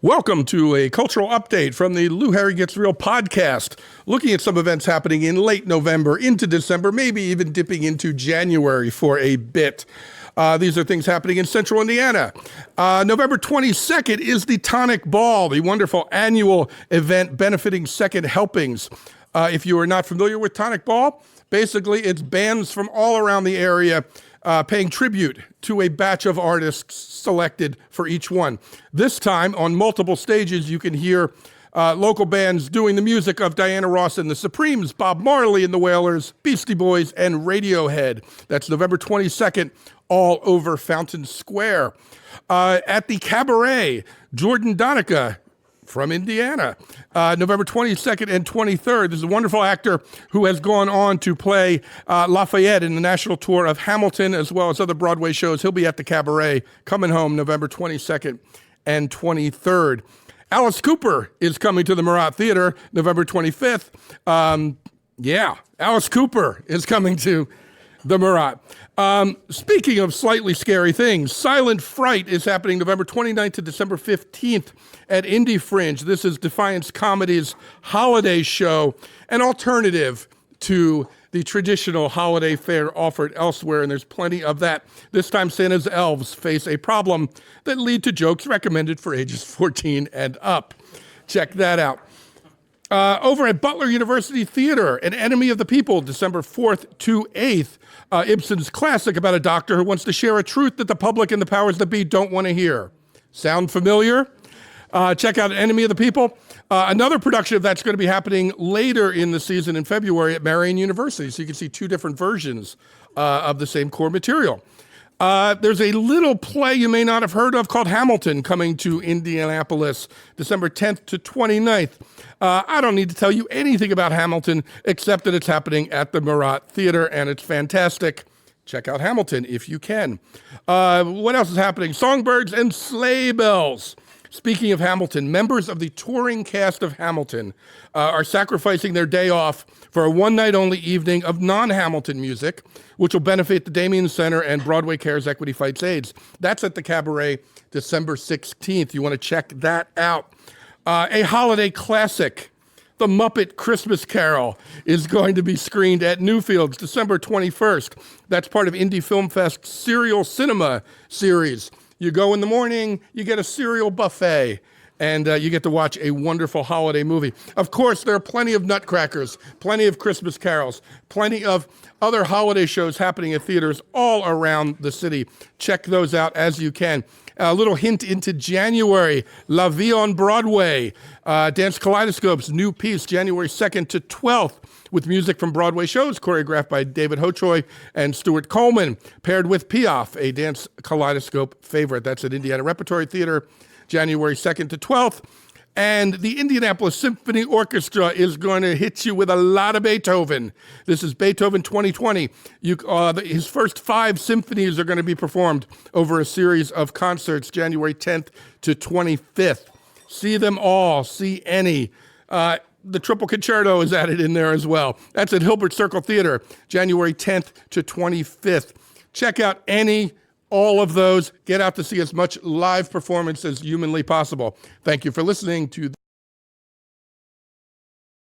Welcome to a cultural update from the Lou Harry Gets Real podcast, looking at some events happening in late November into December, maybe even dipping into January for a bit. These are things happening in central Indiana. November 22nd is the Tonic Ball, the wonderful annual event benefiting Second Helpings. If you are not familiar with Tonic Ball, basically it's bands from all around the area paying tribute to a batch of artists selected for each one. This time, on multiple stages, you can hear local bands doing the music of Diana Ross and the Supremes, Bob Marley and the Wailers, Beastie Boys, and Radiohead. That's November 22nd, all over Fountain Square. At the Cabaret, Jordan Donica from Indiana, November 22nd and 23rd. This is a wonderful actor who has gone on to play Lafayette in the national tour of Hamilton, as well as other Broadway shows. He'll be at the Cabaret, coming home November 22nd and 23rd. Alice Cooper is coming to the Murat Theater November 25th. Alice Cooper is coming to the Murat. Speaking of slightly scary things, Silent Fright is happening November 29th to December 15th at Indy Fringe. This is Defiance Comedy's holiday show, an alternative to the traditional holiday fare offered elsewhere, and there's plenty of that. This time, Santa's elves face a problem that lead to jokes recommended for ages 14 and up. Check that out. Over at Butler University Theater, An Enemy of the People, December 4th to 8th. Ibsen's classic about a doctor who wants to share a truth that the public and the powers that be don't want to hear. Sound familiar? Check out An Enemy of the People. Another production of that's going to be happening later in the season in February at Marian University, so you can see two different versions of the same core material. There's a little play you may not have heard of called Hamilton coming to Indianapolis, December 10th to 29th. I don't need to tell you anything about Hamilton except that it's happening at the Murat Theater, and it's fantastic. Check out Hamilton if you can. What else is happening? Songbirds and Sleigh Bells. Speaking of Hamilton, members of the touring cast of Hamilton are sacrificing their day off for a one-night-only evening of non-Hamilton music, which will benefit the Damien Center and Broadway Cares Equity Fights AIDS. That's at the Cabaret, December 16th. You want to check that out. A holiday classic, The Muppet Christmas Carol, is going to be screened at Newfields, December 21st. That's part of Indie Film Fest's Serial Cinema series. You go in the morning, you get a cereal buffet, and you get to watch a wonderful holiday movie. Of course, there are plenty of nutcrackers, plenty of Christmas carols, plenty of other holiday shows happening at theaters all around the city. Check those out as you can. A little hint into January, La Vie on Broadway, Dance Kaleidoscope's new piece, January 2nd to 12th, with music from Broadway shows choreographed by David Hochoy and Stuart Coleman, paired with Piaf, a Dance Kaleidoscope favorite. That's at Indiana Repertory Theater, January 2nd to 12th. And the Indianapolis Symphony Orchestra is going to hit you with a lot of Beethoven. This is Beethoven 2020. His first 5 symphonies are going to be performed over a series of concerts, January 10th to 25th. See them all. See any. The Triple Concerto is added in there as well. That's at Hilbert Circle Theater, January 10th to 25th. Check out all of those. Get out to see as much live performance as humanly possible. Thank you for listening to